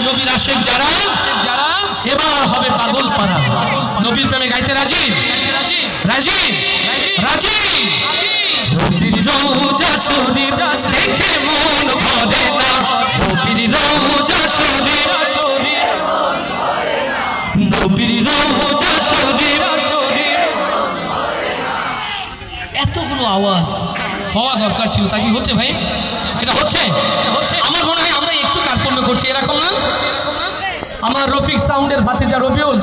নবীর আশিক যারা এবার হবে পাগল পারা। নবীর প্রেমে গাইতে রাজি রাজি রাজি। নবীর রওজা শরীফ দেখে মন ভরে না, নবীর রওজা শরীফ, নবীর রওজা শরীফ। এতগুলো আওয়াজ হওয়া দরকার ছিল, তা কি হচ্ছে ভাই? এটা হচ্ছে? আমার মনে হয় আমরা একটু কার্পণ্য করছি, এরকম না? আমার রফিক সাউন্ডের ভাতিজা রবিউল,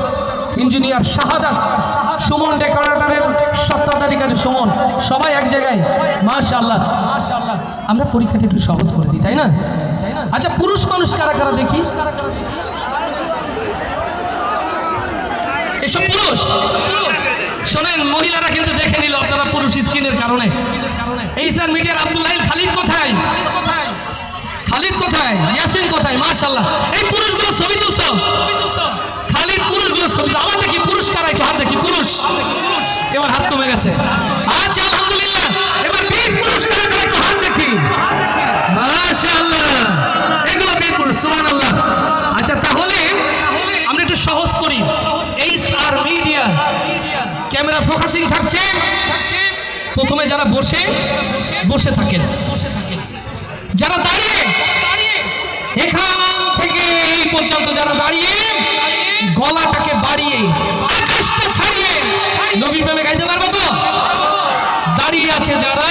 ইঞ্জিনিয়ার শাহাদাত, সুমন ডেকোরেটরের সত্ত্বাধিকারী সুমন, সবাই এক জায়গায়। মাশাআল্লাহ মাশাআল্লাহ। আমরা পরীক্ষাটা একটু সহজ করে দিই, তাই না? আচ্ছা, পুরুষ মানুষ কারা কারা দেখি? এসব পুরুষ। শোনেন, মহিলারা কিন্তু দেখে নিল আপনারা পুরুষ স্ক্রিনের কারণে। এই স্যার মিডিয়ার আব্দুল্লাহ খালিদ কোথায়? খালিদ কোথায়? ইয়াসিন কোথায়? মাশাআল্লাহ। এই পুরুষগুলো ছবি তুলছো? খালিদ পুরুষগুলো ছবি, আবার দেখি পুরুষ কারা, একটু হাত দেখি। পুরুষ এবার হাত কমে গেছে। আচ্ছা আলহামদুলিল্লাহ, এবার 20 পুরুষ কারা কারা, একটু হাত দেখি। মাশাআল্লাহ, এগুলো 20 পুরুষ, সুবহানাল্লাহ। আচ্ছা, তাহলে আমরা একটু সহজ করি। এই স্যার মিডিয়া ক্যামেরা ফোকাসিং থাকছে। প্রথমে যারা বসে থাকেন, যারা দাঁড়িয়ে এখান থেকে এই পর্যন্ত যারা দাঁড়িয়ে গলাটাকে বাড়িয়ে আকাশটা ছাড়িয়ে নবী প্রেমে গাইতে পারবো তো? দাঁড়িয়ে আছে যারা,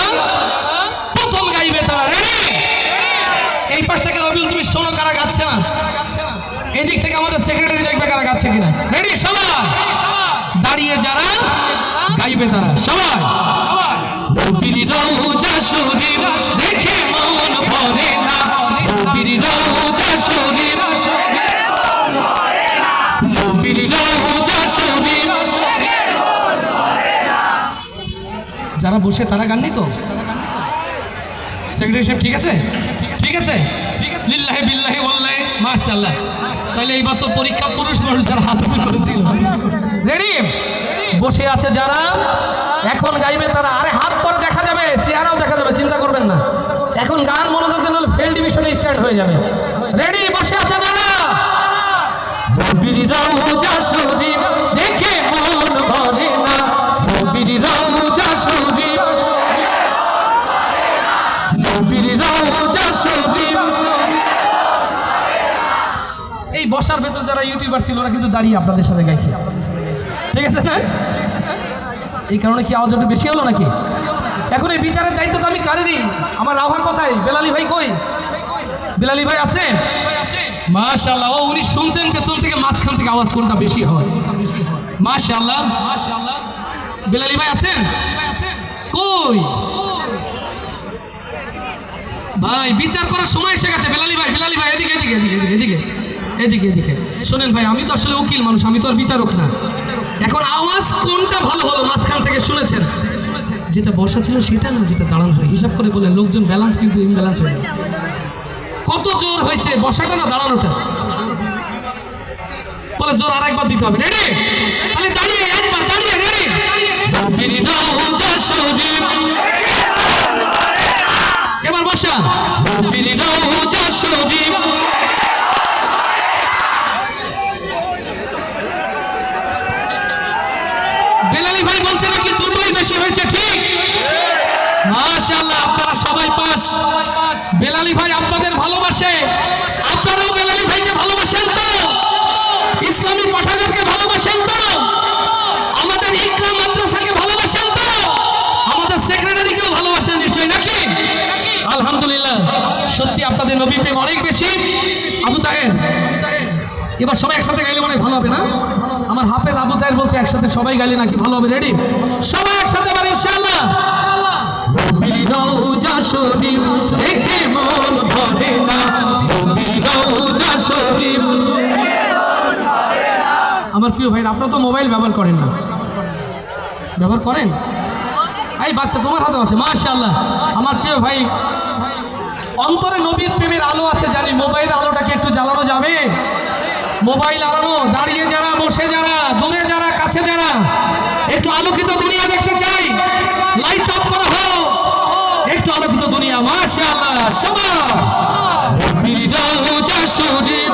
প্রথম গাইবে তারা। রেডি? এই পাশ থেকে রবিউল তুমি শোনো কারা গাচ্ছে না, এদিক থেকে আমাদের সেক্রেটারি দেখবে কারা গাচ্ছে কিনা। রেডি? সবাই দাঁড়িয়ে যারা গাইবে তারা সবাই। নবীর রওজা শরীফ দেখে মন ভরে না, নবীর রওজা শরীফ, নবীর রওজা শরীফ। যারা বসে তারা গাননি তো? সেক্রেটারি সাহেব ঠিক আছে? ঠিক আছে, লিল্লাহি বিল্লাহি ওয়াল্লাহি মাশাআল্লাহ। তাহলে এইবার তো পরীক্ষা পুরুষ মানুষ যারা হাত উঁচু করেছিল। রেডি? বসে আছে যারা, এখন গাইবে তারা। আরে হাত পরে দেখা যাবে, চেহারাও দেখা যাবে, চিন্তা করবেন না। এখন গান মনোযোগ দিলে ফেল ডিভিশনে স্টার্ট হয়ে যাবে। রেডি? বসে আছে যারা, নবীর রওজা শরীফ দেখে মন ভরে না, নবীর রওজা শরীফ, নবীর রওজা শরীফ। এই বসার ভেতর যারা ইউটিউবার ছিল ওরা কিন্তু দাঁড়িয়ে আপনাদের সাথে গাইছে, ঠিক আছে না? এই কারণে কি আওয়াজ একটু বেশি হলো নাকি? এখন এই বিচারের দায়িত্বটা আমি কারেরই। আমার রাভার কোথায়? বেলালি ভাই কই? বেলালি ভাই আছেন? মাশাআল্লাহ। ও উনি শুনছেন পেছন থেকে, মাঝখান থেকে আওয়াজ কোনটা বেশি হয়? মাশাআল্লাহ মাশাআল্লাহ। বেলালি ভাই আছেন? কই ভাই? বিচার করার সময় এসে গেছে। বেলালি ভাই, বেলালি ভাই এদিকে এদিকে এদিকে এদিকে এদিকে এদিকে। শোনেন ভাই, আমি তো আসলে উকিল মানুষ, আমি তো আর বিচারক না। এখন আওয়াজ কোনটা ভালো হলো মাঝখান থেকে শুনেছেন? যেটা বসা ছিল সেটা না, যেটা দাঁড়ানো হয়। হিসাব করে বলেন, লোকজন ব্যালেন্স কিন্তু ইমব্যালেন্স হয়ে যায়। কত জোর হয়েছে, বসাটা না দাঁড়ানোটা? বলে জোর আর একবার দিতে হবে। রেডি? তাহলে দাঁড়িয়ে একবার দাঁড়িয়ে। রেডি? নবীর রওজা শরীফ, এবার বসা। নবীর রওজা শরীফ, বেলালি ভাই বলছে নাকি দুটোই বেশি হয়েছে? ঠিক? মাশাআল্লাহ, আপনারা সবাই পাস। বেলালি ভাই আপনাদের ভালোবাসে, আপনারাও বেলালি ভাইকে ভালোবাসেন তো? ইসলামী পাঠাগারকে ভালোবাসেন তো? আমাদের ইকরাম মাদ্রাসাকে ভালোবাসেন তো? আমাদের সেক্রেটারিকেও ভালোবাসেন নিশ্চয়ই নাকি? আলহামদুলিল্লাহ, সত্যি আপনাদের নবী প্রেম অনেক বেশি। আবু তাহের, এবার সবাই একসাথে গাইলে মনে ভালো হবে না? আমার হাফেজ আবু তাহের বলছে একসাথে সবাই গাইলে নাকি ভালো হবে। রেডি? সবাই একসাথে বলি ইনশাআল্লাহ। নবীর রওজা শরীফ দেখে মন ভরে না, নবীর রওজা শরীফ। আমার প্রিয় ভাই, আপনারা তো মোবাইল ব্যবহার করেন না? ব্যবহার করেন? এই বাচ্চা তোমার হাতে আছে, মাশাআল্লাহ। আমার প্রিয় ভাই, অন্তরে নবীর প্রেমের আলো আছে জানি, মোবাইলের আলোটাকে একটু জ্বালানো যাবে? মোবাইল আলানো, দাঁড়িয়ে যারা, বসে যারা, দূরে যারা, কাছে যারা, একটু আলোকিত দুনিয়া দেখতে চাই। লাইট অফ করা হোক, একটু আলোকিত দুনিয়া। মাশাআল্লাহ, সবাই নবীর রওজা শরীফ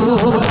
মাহবুব